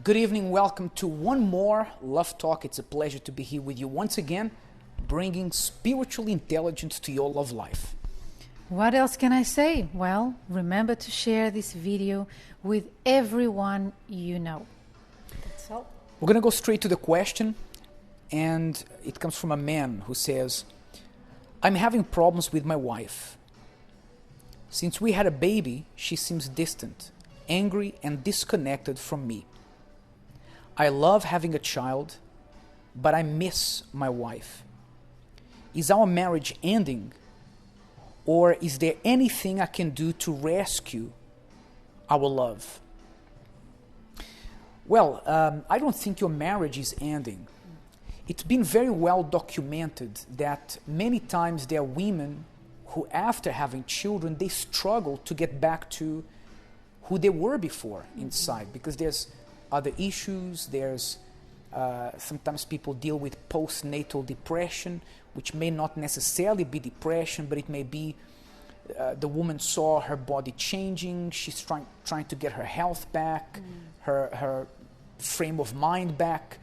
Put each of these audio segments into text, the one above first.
Good evening, welcome to one more Love Talk. It's a pleasure to be here with you once again, bringing spiritual intelligence to your love life. What else can I say? Well, remember to share this video with everyone you know. That's all. We're going to go straight to the question, and it comes from a man who says, I'm having problems with my wife. Since we had a baby, she seems distant, angry, and disconnected from me. I love having a child, but I miss my wife. Is our marriage ending? Or is there anything I can do to rescue our love? Well, I don't think your marriage is ending. It's been very well documented that many times there are women who, after having children, they struggle to get back to who they were before inside, because there's other issues. There's sometimes people deal with postnatal depression, which may not necessarily be depression, but it may be the woman saw her body changing. She's trying to get her health back, her frame of mind back.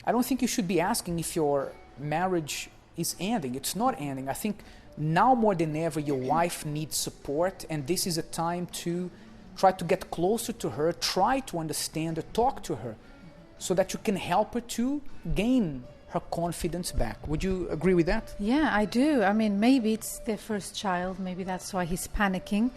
I don't think you should be asking if your marriage is ending. It's not ending. I think now more than ever your wife needs support, and this is a time to try to get closer to her, try to understand her, talk to her, so that you can help her to gain her confidence back. Would you agree with that? Yeah, I do. I mean, maybe it's their first child. Maybe that's why he's panicking.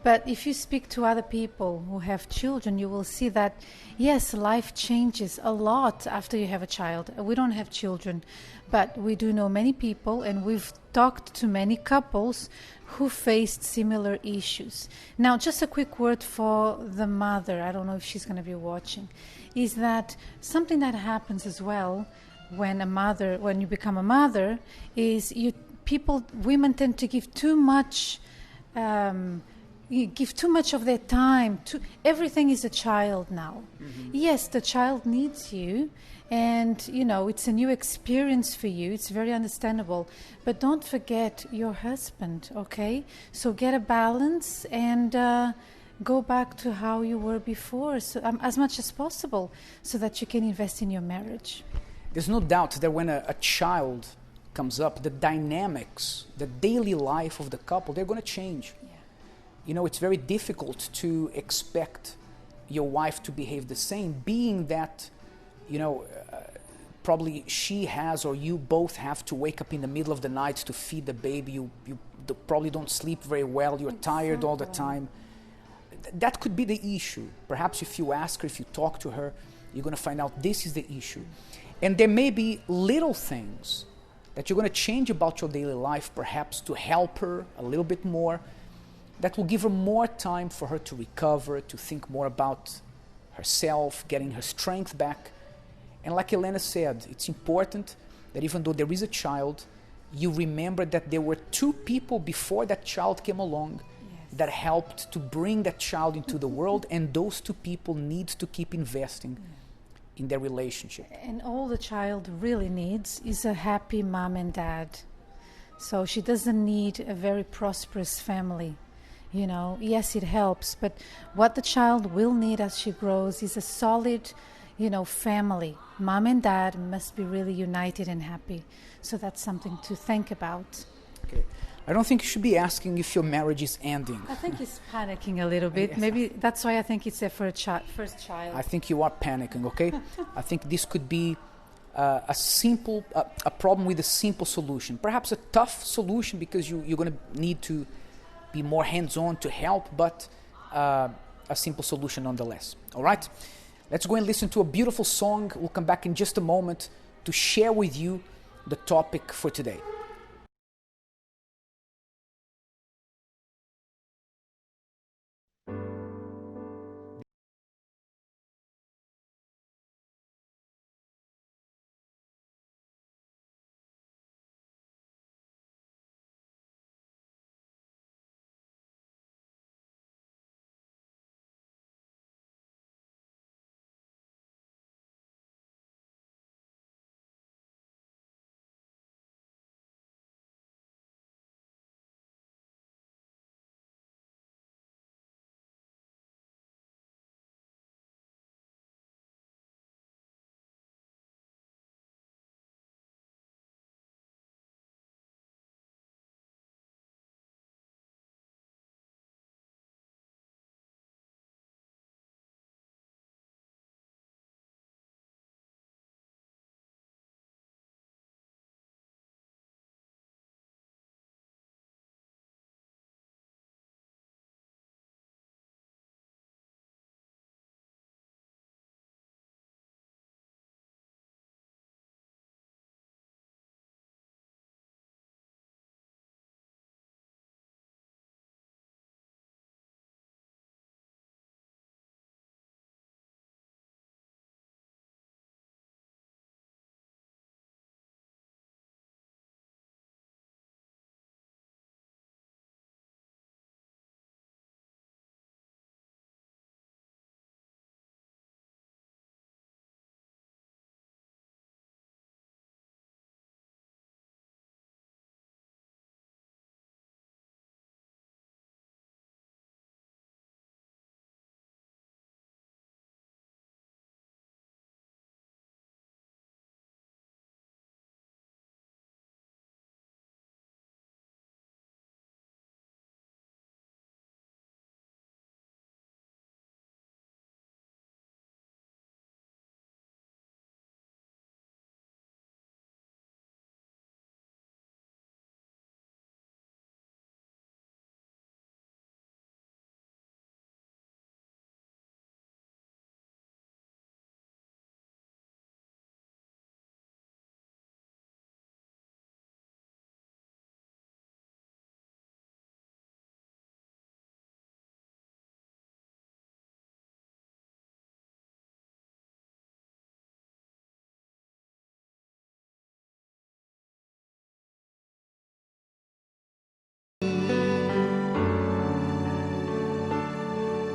But if you speak to other people who have children, you will see that, yes, life changes a lot after you have a child. We don't have children, but we do know many people, and we've talked to many couples who faced similar issues. Now, just a quick word for the mother. I don't know if she's going to be watching. Is that something that happens as well when you become a mother, is women tend to give too much. You give too much of their time to everything. Is a child now. Yes, the child needs you, and it's a new experience for you. It's very understandable, but don't forget your husband. Okay, so get a balance and go back to how you were before, so as much as possible, so that you can invest in your marriage. There's no doubt that when a child comes up, the dynamics, the daily life of the couple, they're going to change. It's very difficult to expect your wife to behave the same, being that, probably she has, or you both have to wake up in the middle of the night to feed the baby. You probably don't sleep very well. You're tired all the time. That could be the issue. Perhaps if you ask her, if you talk to her, you're going to find out this is the issue. And there may be little things that you're going to change about your daily life, perhaps to help her a little bit more, that will give her more time for her to recover, to think more about herself, getting her strength back. And like Elena said, it's important that even though there is a child, you remember that there were two people before that child came along that helped to bring that child into the world, and those two people need to keep investing in their relationship. And all the child really needs is a happy mom and dad. So she doesn't need a very prosperous family. Yes, it helps, but what the child will need as she grows is a solid, family. Mom and dad must be really united and happy. So that's something to think about. Okay. I don't think you should be asking if your marriage is ending. I think he's panicking a little bit. Yes. Maybe that's why I think it's their first child. I think you are panicking, okay? I think this could be a problem with a simple solution. Perhaps a tough solution, because you're going to need to be more hands-on to help, but a simple solution nonetheless. All right? Let's go and listen to a beautiful song. We'll come back in just a moment to share with you the topic for today.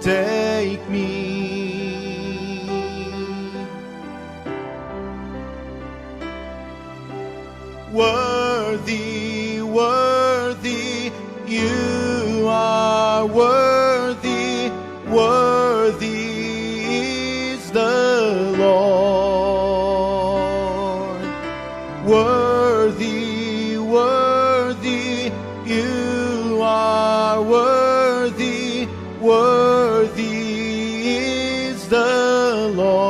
take me. Worthy, worthy, you are worthy, worthy is the Lord. Worthy, worthy, you are worthy, worthy is the Lord.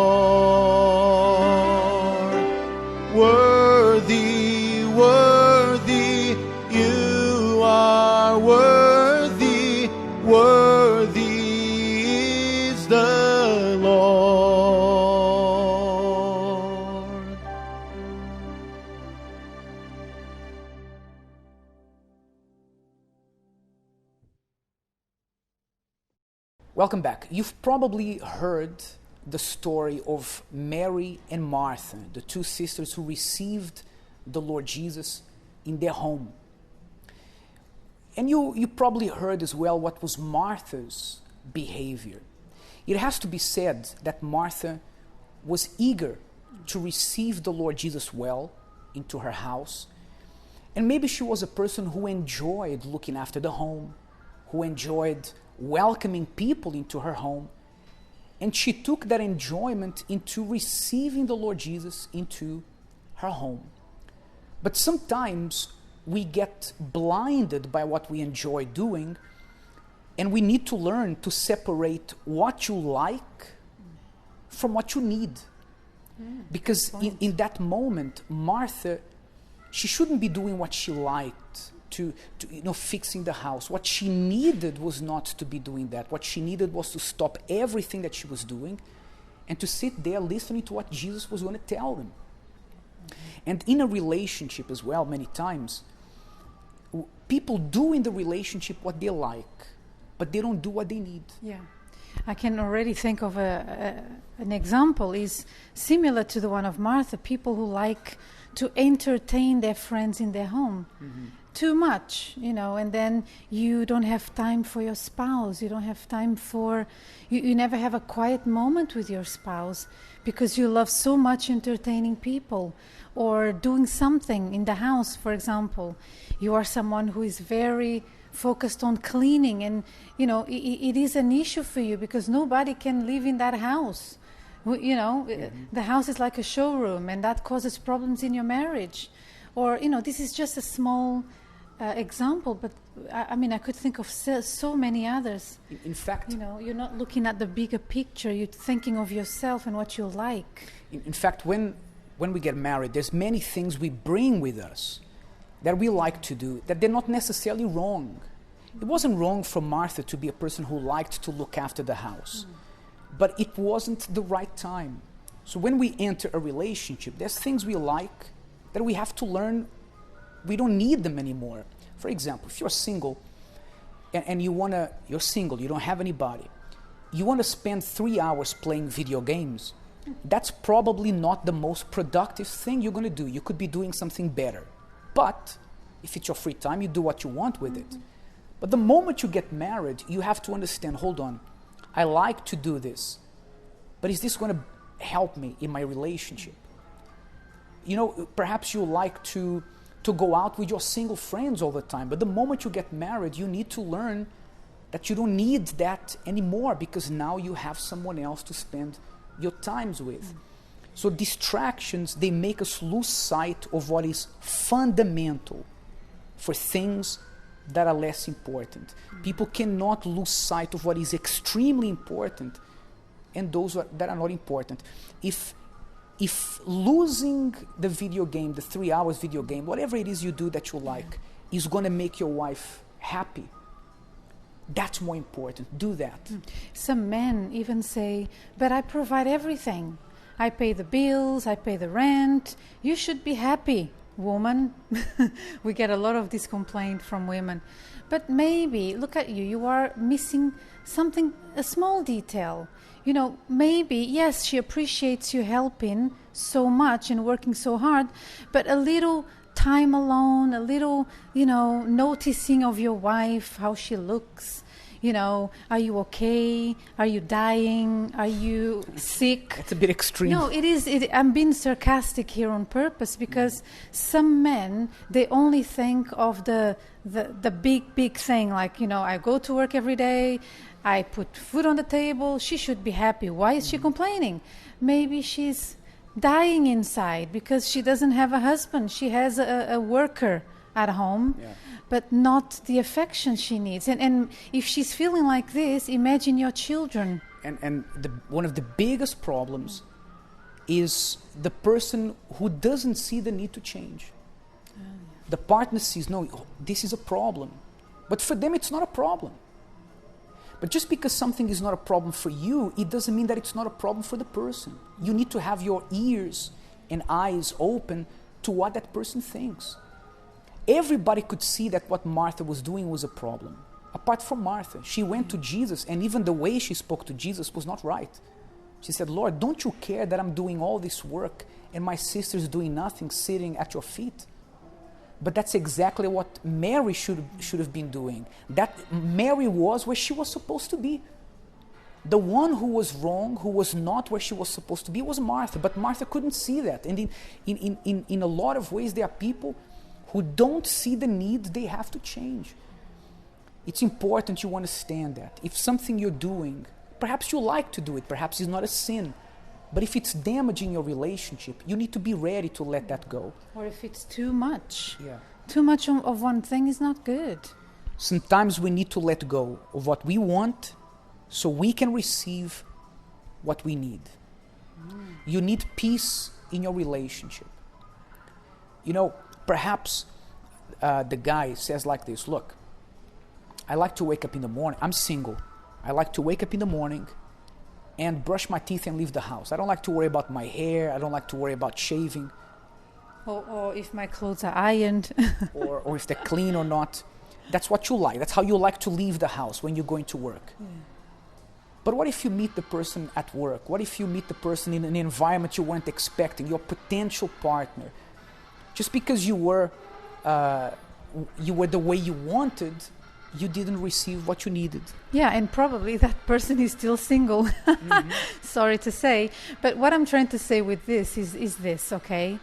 Worthy, worthy, you are worthy, worthy is the Lord. Welcome back. You've probably heard the story of Mary and Martha, the two sisters who received the Lord Jesus in their home. And you probably heard as well what was Martha's behavior. It has to be said that Martha was eager to receive the Lord Jesus well into her house. And maybe she was a person who enjoyed looking after the home, who enjoyed welcoming people into her home. And she took that enjoyment into receiving the Lord Jesus into her home. But sometimes we get blinded by what we enjoy doing, and we need to learn to separate what you like from what you need. Because in that moment, Martha, she shouldn't be doing what she liked, to fixing the house. What she needed was not to be doing that. What she needed was to stop everything that she was doing and to sit there listening to what Jesus was going to tell them. And in a relationship as well, many times, people do in the relationship what they like, but they don't do what they need. Yeah. I can already think of an example is similar to the one of Martha, people who like to entertain their friends in their home. Too much, and then you don't have time for your spouse. You don't have time for, you never have a quiet moment with your spouse because you love so much entertaining people or doing something in the house, for example. You are someone who is very focused on cleaning and, it is an issue for you because nobody can live in that house. The house is like a showroom and that causes problems in your marriage. Or, this is just a small example, but I could think of so many others. In fact, you're not looking at the bigger picture. You're thinking of yourself and what you like. In fact, when we get married, there's many things we bring with us that we like to do that they're not necessarily wrong. It wasn't wrong for Martha to be a person who liked to look after the house, but it wasn't the right time. So when we enter a relationship, there's things we like that we have to learn we don't need them anymore. For example, if you're single and you're single, you don't have anybody, you want to spend 3 hours playing video games, that's probably not the most productive thing you're going to do. You could be doing something better. But if it's your free time, you do what you want with it. But the moment you get married, you have to understand, hold on, I like to do this, but is this going to help me in my relationship? Perhaps you like to go out with your single friends all the time. But the moment you get married, you need to learn that you don't need that anymore because now you have someone else to spend your times with. So distractions, they make us lose sight of what is fundamental for things that are less important. People cannot lose sight of what is extremely important and those that are not important. If losing the video game, the 3 hours video game, whatever it is you do that you like, is going to make your wife happy, that's more important. Do that. Some men even say, but I provide everything. I pay the bills, I pay the rent. You should be happy, woman. We get a lot of this complaint from women. But maybe, look at you, you are missing something, a small detail. Maybe, yes, she appreciates you helping so much and working so hard, but a little time alone, a little, noticing of your wife, how she looks, are you okay? Are you dying? Are you sick? It's a bit extreme. No, it is. I'm being sarcastic here on purpose because some men, they only think of the big thing. Like, I go to work every day. I put food on the table. She should be happy. Why is she complaining? Maybe she's dying inside because she doesn't have a husband. She has a worker at home, but not the affection she needs. And if she's feeling like this, imagine your children. And one of the biggest problems is the person who doesn't see the need to change. The partner sees, no, this is a problem. But for them, it's not a problem. But just because something is not a problem for you, it doesn't mean that it's not a problem for the person. You need to have your ears and eyes open to what that person thinks. Everybody could see that what Martha was doing was a problem. Apart from Martha, she went to Jesus, and even the way she spoke to Jesus was not right. She said, Lord, don't you care that I'm doing all this work and my sister's doing nothing, sitting at your feet? But that's exactly what Mary should have been doing. That Mary was where she was supposed to be. The one who was wrong, who was not where she was supposed to be, was Martha. But Martha couldn't see that. And in a lot of ways, there are people who don't see the need they have to change. It's important you understand that. If something you're doing, perhaps you like to do it, perhaps it's not a sin, but if it's damaging your relationship, you need to be ready to let that go. Or if it's too much. Yeah. Too much of one thing is not good. Sometimes we need to let go of what we want so we can receive what we need. You need peace in your relationship. Perhaps the guy says like this, look, I like to wake up in the morning. I'm single. I like to wake up in the morning and brush my teeth and leave the house. I don't like to worry about my hair. I don't like to worry about shaving. Or if my clothes are ironed. or if they're clean or not. That's what you like. That's how you like to leave the house when you're going to work. Yeah. But what if you meet the person at work? What if you meet the person in an environment you weren't expecting, your potential partner? Just because you were the way you wanted, you didn't receive what you needed. Yeah, and probably that person is still single. Mm-hmm. Sorry to say. But what I'm trying to say with this is this, okay?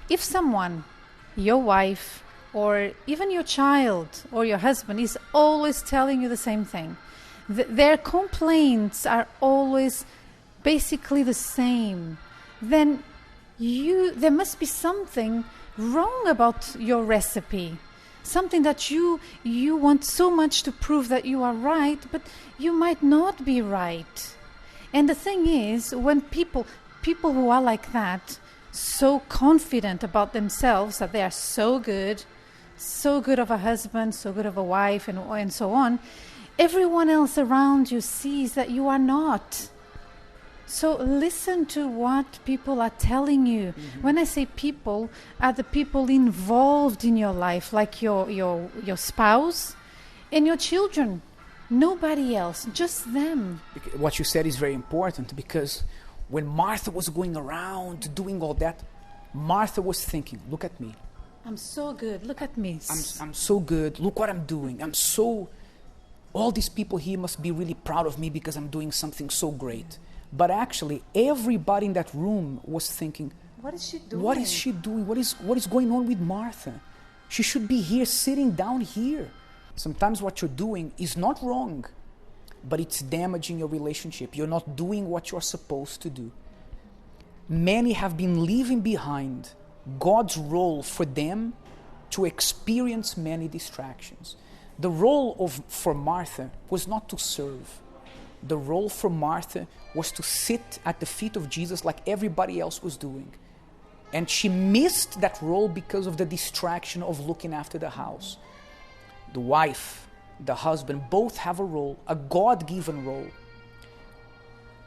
If someone, your wife, or even your child or your husband is always telling you the same thing, their complaints are always basically the same, then there must be something wrong about your recipe. Something that you want so much to prove that you are right, but you might not be right. And the thing is, when people who are like that, so confident about themselves that they are so good of a husband, so good of a wife, and so on, everyone else around you sees that you are not. So listen to what people are telling you. Mm-hmm. When I say people, are the people involved in your life, like your spouse and your children. Nobody else, just them. What you said is very important, because when Martha was going around doing all that, Martha was thinking, look at me. I'm so good. Look at me. I'm so good. Look what I'm doing. All these people here must be really proud of me because I'm doing something so great. But actually, everybody in that room was thinking, what is she doing? What is she doing? What is going on with Martha? She should be here, sitting down here. Sometimes what you're doing is not wrong, but it's damaging your relationship. You're not doing what you're supposed to do. Many have been leaving behind God's role for them to experience many distractions. The role for Martha was not to serve. The role for Martha was to sit at the feet of Jesus like everybody else was doing. And she missed that role because of the distraction of looking after the house. The wife, the husband, both have a role, a God-given role.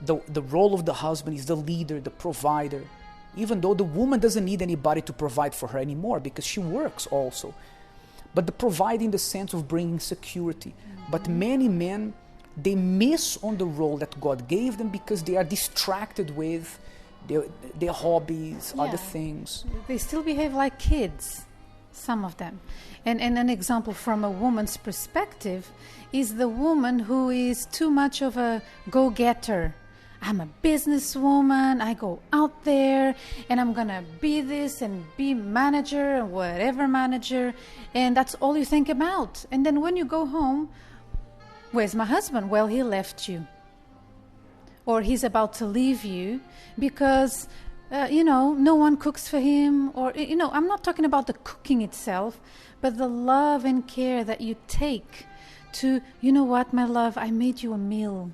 The role of the husband is the leader, the provider, even though the woman doesn't need anybody to provide for her anymore because she works also. But the provide in the sense of bringing security. Mm-hmm. But many men, they miss on the role that God gave them because they are distracted with their hobbies, other things. They still behave like kids. some of them. And an example from a woman's perspective is the woman who is too much of a go-getter. I'm a businesswoman, I go out there and I'm gonna be this and be manager or whatever manager, and that's all you think about. And then when you go home, where's my husband? Well, he left you. Or he's about to leave you because, no one cooks for him. Or, I'm not talking about the cooking itself, but the love and care that you take to, you know what, my love, I made you a meal.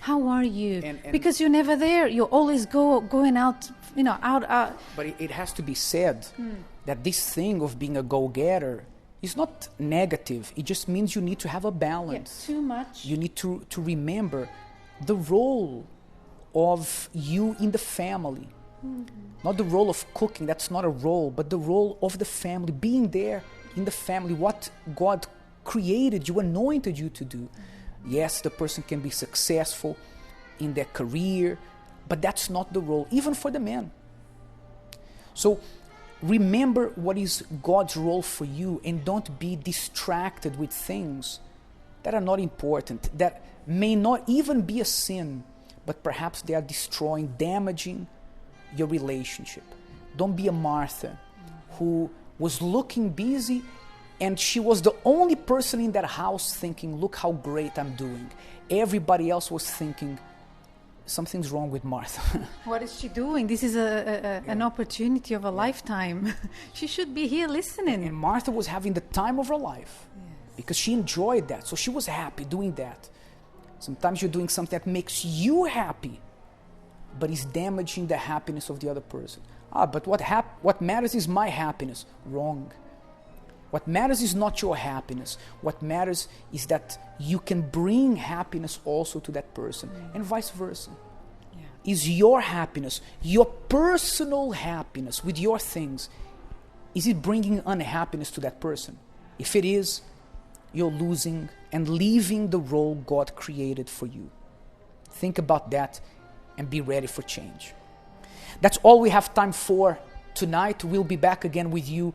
How are you? And because you're never there. You're always going out, out. But it has to be said that this thing of being a go-getter is not negative. It just means you need to have a balance. Too much. You need to remember the role of you in the family. Not the role of cooking, that's not a role, but the role of the family, being there in the family, what God created you, anointed you to do. Yes, the person can be successful in their career, but that's not the role, even for the men. So remember what is God's role for you, and don't be distracted with things that are not important, that may not even be a sin, but perhaps they are destroying, damaging your relationship. Don't be a Martha who was looking busy and she was the only person in that house thinking, look how great I'm doing. Everybody else was thinking, something's wrong with Martha. What is she doing? This is an opportunity of a lifetime. She should be here listening. And Martha was having the time of her life because she enjoyed that. So she was happy doing that. Sometimes you're doing something that makes you happy, but is damaging the happiness of the other person. But what matters is my happiness. Wrong. What matters is not your happiness. What matters is that you can bring happiness also to that person, and vice versa. Is your happiness, your personal happiness with your things, is it bringing unhappiness to that person? If it is, you're losing and leaving the role God created for you. Think about that and be ready for change. That's all we have time for tonight. We'll be back again with you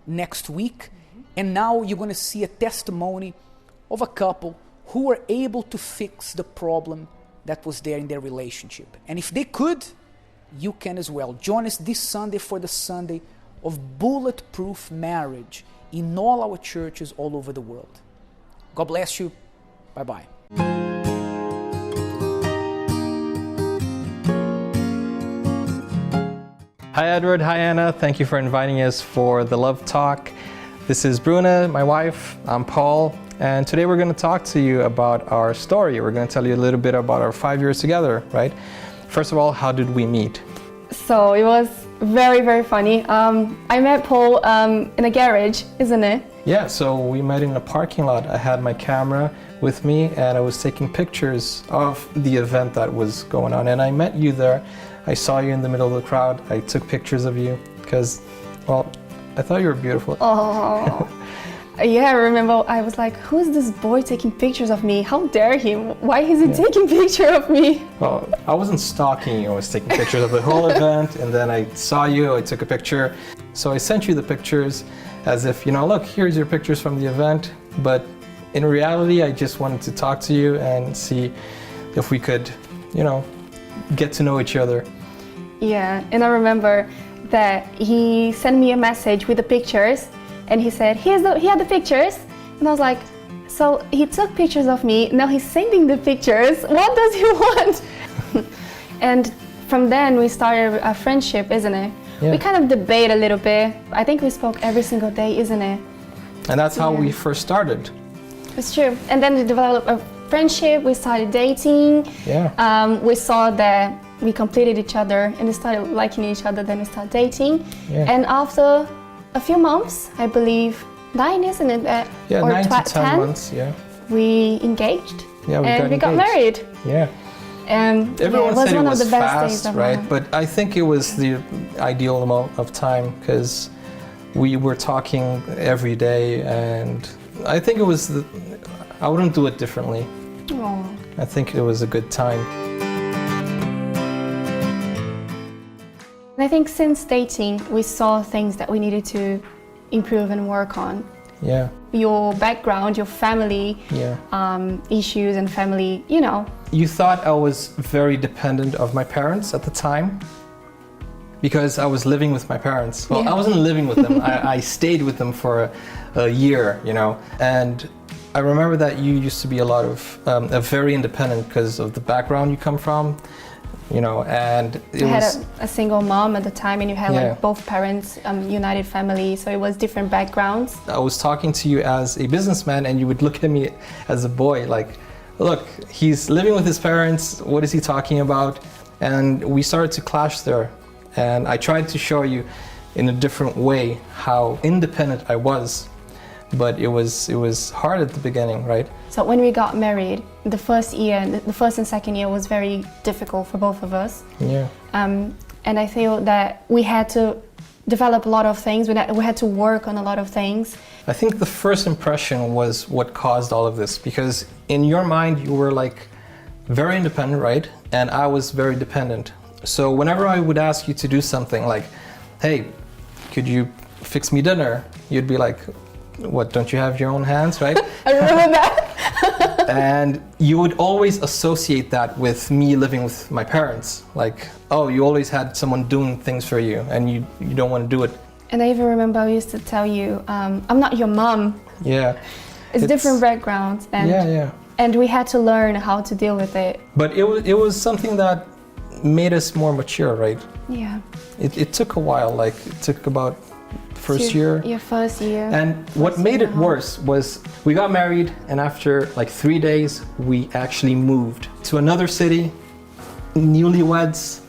next week. And now you're going to see a testimony of a couple who were able to fix the problem that was there in their relationship. And if they could, you can as well. Join us this Sunday for the Sunday of Bulletproof Marriage in all our churches all over the world. God bless you. Bye-bye. Hi Edward, hi Anna. Thank you for inviting us for the Love Talk. This is Bruna, my wife. I'm Paul. And today we're going to talk to you about our story. We're going to tell you a little bit about our 5 years together, right? First of all, how did we meet? So it was very, very funny. I met Paul in a garage, isn't it? Yeah, so we met in a parking lot. I had my camera with me and I was taking pictures of the event that was going on. And I met you there. I saw you in the middle of the crowd. I took pictures of you because, well, I thought you were beautiful. Oh, yeah, I remember I was like, who's this boy taking pictures of me? How dare him? Why is he taking picture of me? Well, I wasn't stalking you. I was taking pictures of the whole event, and then I saw you, I took a picture. So I sent you the pictures as if, look, here's your pictures from the event. But in reality, I just wanted to talk to you and see if we could, get to know each other. Yeah, and I remember that he sent me a message with the pictures and he said, he had the pictures, and I was like, so he took pictures of me, now he's sending the pictures, what does he want? And from then we started a friendship, isn't it? Yeah. We kind of debate a little bit. I think we spoke every single day, isn't it? And that's how we first started. It's true. And then we developed a friendship, we started dating. Yeah. We saw that we completed each other and we started liking each other, then we started dating. Yeah. And after a few months, I believe 9, isn't it? Yeah, or 9 to 10 months, yeah. We engaged. Yeah, we got married. Yeah. And everyone it was said one it was of the best fast, days of right? my life. But I think it was the ideal amount of time because we were talking every day, and I think it was I wouldn't do it differently. Aww. I think it was a good time. I think since dating, we saw things that we needed to improve and work on. Yeah. Your background, your family issues and family, you know. You thought I was very dependent of my parents at the time because I was living with my parents. Well, I wasn't living with them. I stayed with them for a year, you know. And I remember that you used to be a lot of very independent because of the background you come from, you know. And it I was had a single mom at the time, and you had like both parents, united family, so it was different backgrounds. I was talking to you as a businessman, and you would look at me as a boy like, look, he's living with his parents, what is he talking about? And we started to clash there. And I tried to show you in a different way how independent I was, but it was hard at the beginning, right? So when we got married, the first and second year was very difficult for both of us. Yeah. And I feel that we had to develop a lot of things, we had to work on a lot of things. I think the first impression was what caused all of this, because in your mind you were like very independent, right? And I was very dependent. So whenever I would ask you to do something like, hey, could you fix me dinner? You'd be like, what, don't you have your own hands, right? I remember that. And you would always associate that with me living with my parents. Like, oh, you always had someone doing things for you and you don't want to do it. And I even remember I used to tell you, I'm not your mom. Yeah. It's different backgrounds. And, and we had to learn how to deal with it. But it was something that made us more mature, right? Yeah. It took a while, like it took about first year. Your first year. And what made it worse was we got married, and after like 3 days, we actually moved to another city, newlyweds.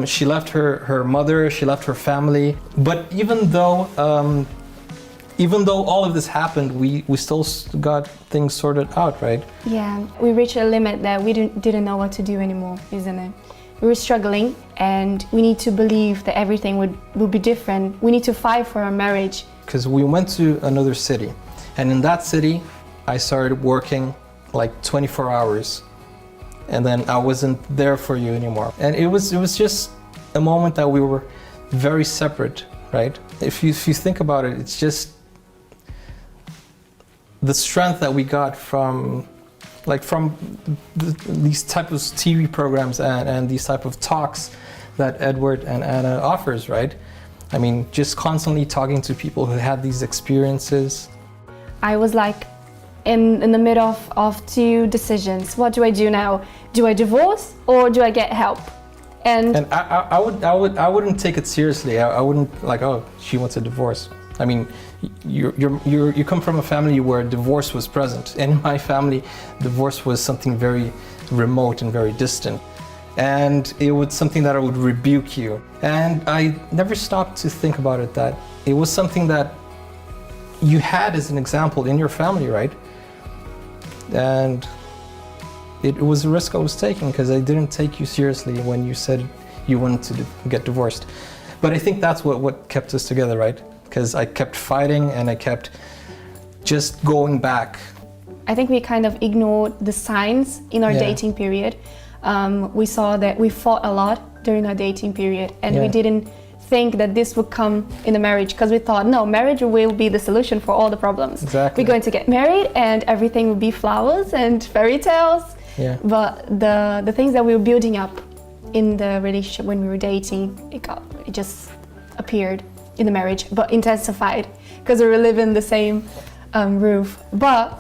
She left her mother, she left her family. But even though all of this happened, we still got things sorted out, right? Yeah, we reached a limit that we didn't know what to do anymore, isn't it? We were struggling, and we need to believe that everything would be different. We need to fight for our marriage. Because we went to another city, and in that city, I started working like 24 hours, and then I wasn't there for you anymore. And it was just a moment that we were very separate, right? If you think about it, it's just the strength that we got from these type of TV programs and these type of talks that Edward and Anna offers, right? I mean, just constantly talking to people who had these experiences. I was like in the middle of two decisions. What do I do now? Do I divorce or do I get help? And I wouldn't take it seriously. I wouldn't like, oh, she wants a divorce. I mean, you come from a family where divorce was present. And in my family, divorce was something very remote and very distant. And it was something that I would rebuke you. And I never stopped to think about it, that it was something that you had as an example in your family, right? And it was a risk I was taking because I didn't take you seriously when you said you wanted to get divorced. But I think that's what kept us together, right? Because I kept fighting and I kept just going back. I think we kind of ignored the signs in our dating period. We saw that we fought a lot during our dating period, and we didn't think that this would come in a marriage, because we thought, no, marriage will be the solution for all the problems. Exactly. We're going to get married and everything will be flowers and fairy tales. Yeah. But the things that we were building up in the relationship when we were dating, it just appeared in the marriage, but intensified because we were living the same roof. But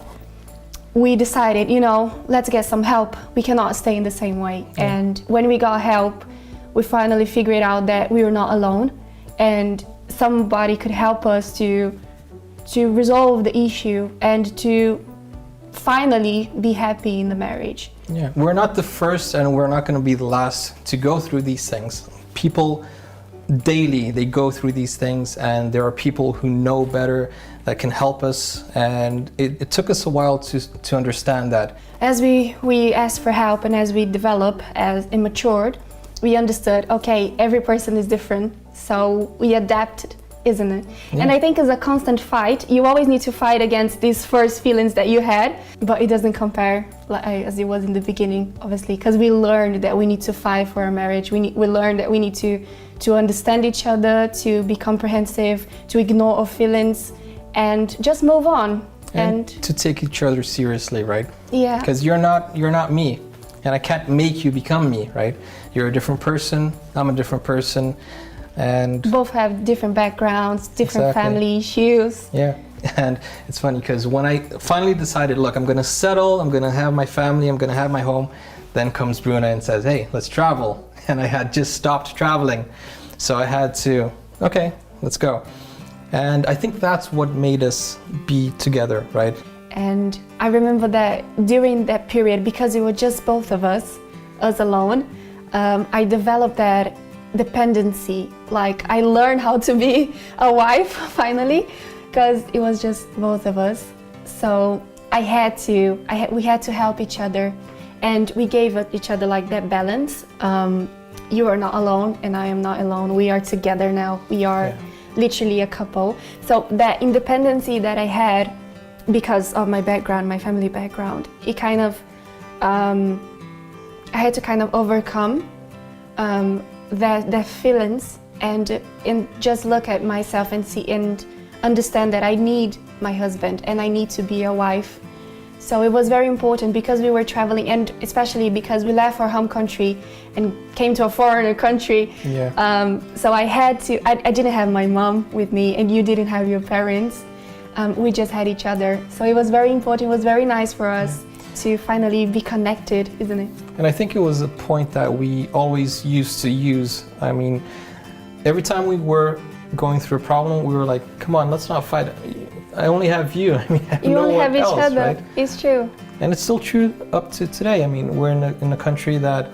we decided, let's get some help. We cannot stay in the same way. Yeah. And when we got help, we finally figured out that we were not alone, and somebody could help us to resolve the issue and to finally be happy in the marriage. Yeah, we're not the first and we're not going to be the last to go through these things. People daily, they go through these things, and there are people who know better that can help us, and it took us a while to understand that. As we asked for help and as we developed and matured, we understood, okay, every person is different, so we adapted isn't it? Yeah. And I think it's a constant fight. You always need to fight against these first feelings that you had, but it doesn't compare as it was in the beginning, obviously, because we learned that we need to fight for our marriage. We learned that we need to understand each other, to be comprehensive, to ignore our feelings, and just move on. And to take each other seriously, right? Yeah. Because you're not me, and I can't make you become me, right? You're a different person, I'm a different person, and both have different backgrounds, different Exactly. family issues. yeah. And it's funny because when I finally decided, look, I'm gonna settle, I'm gonna have my family, I'm gonna have my home, then comes Bruna and says, hey, let's travel. And I had just stopped traveling, so I had to, okay, let's go. And I think that's what made us be together, right? And I remember that during that period, because it was just both of us alone, I developed that dependency. Like, I learned how to be a wife finally, because it was just both of us. So we had to help each other, and we gave each other like that balance. You are not alone, and I am not alone. We are together now. We are literally a couple. So that independency that I had, because of my background, my family background, it kind of, I had to kind of overcome that feelings and just look at myself and see and understand that I need my husband and I need to be a wife. So it was very important because we were traveling, and especially because we left our home country and came to a foreigner country. Yeah. So I had to, I didn't have my mom with me, and you didn't have your parents. We just had each other. So it was very important, it was very nice for us to finally be connected, isn't it? And I think it was a point that we always used to use. I mean, every time we were going through a problem, we were like, come on, let's not fight. I only have you. I mean, I have you no only one have each else, other. right? It's true. And it's still true up to today. I mean, we're in a country that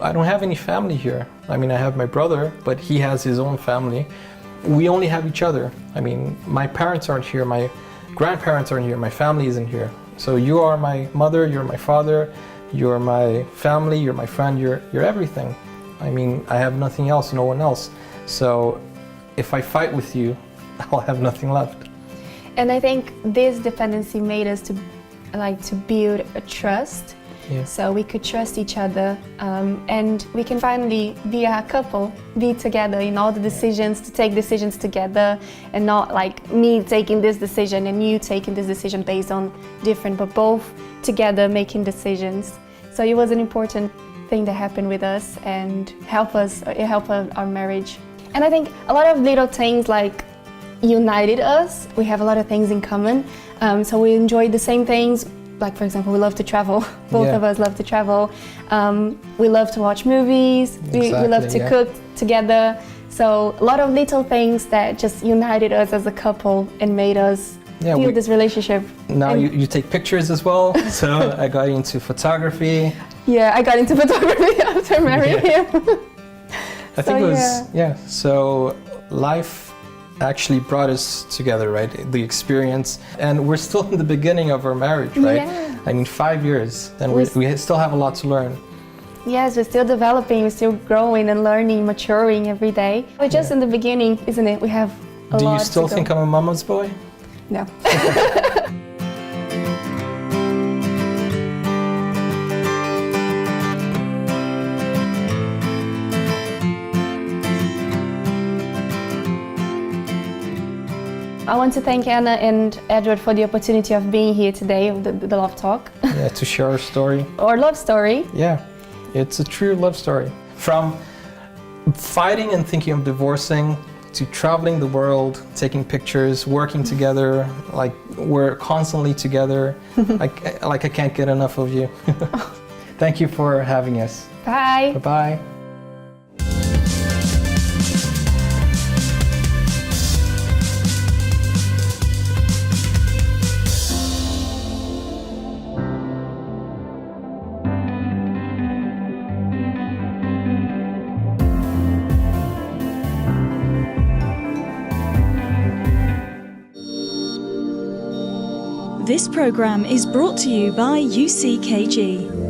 I don't have any family here. I mean, I have my brother, but he has his own family. We only have each other. I mean, my parents aren't here, my grandparents aren't here, my family isn't here. So you are my mother, you're my father, you're my family, you're my friend, you're everything. I mean, I have nothing else, no one else. So if I fight with you, I'll have nothing left. And I think this dependency made us to build a trust. Yeah. So we could trust each other, and we can finally be a couple, be together in all the decisions, to take decisions together, and not like me taking this decision and you taking this decision based on different, but both together making decisions. So it was an important thing that happened with us and help our marriage. And I think a lot of little things like united us. We have a lot of things in common, so we enjoy the same things. Like, for example, we love to travel. Both of us love to travel. We love to watch movies. We love to cook together. So a lot of little things that just united us as a couple and made us build this relationship. Now you take pictures as well. So I got into photography. Yeah, I got into photography after marrying him. I think it was, so life actually brought us together, right? The experience, and we're still in the beginning of our marriage, right? Yeah. I mean, 5 years, and we still have a lot to learn. Yes, we're still developing, we're still growing and learning, maturing every day. We're just in the beginning, isn't it? We have a lot to go. Do you still think I'm a mama's boy? No. I want to thank Anna and Edward for the opportunity of being here today, the Love Talk. Yeah, to share our story. Our love story. Yeah, it's a true love story. From fighting and thinking of divorcing, to traveling the world, taking pictures, working together, like we're constantly together. I can't get enough of you. Thank you for having us. Bye. Bye-bye. This program is brought to you by UCKG.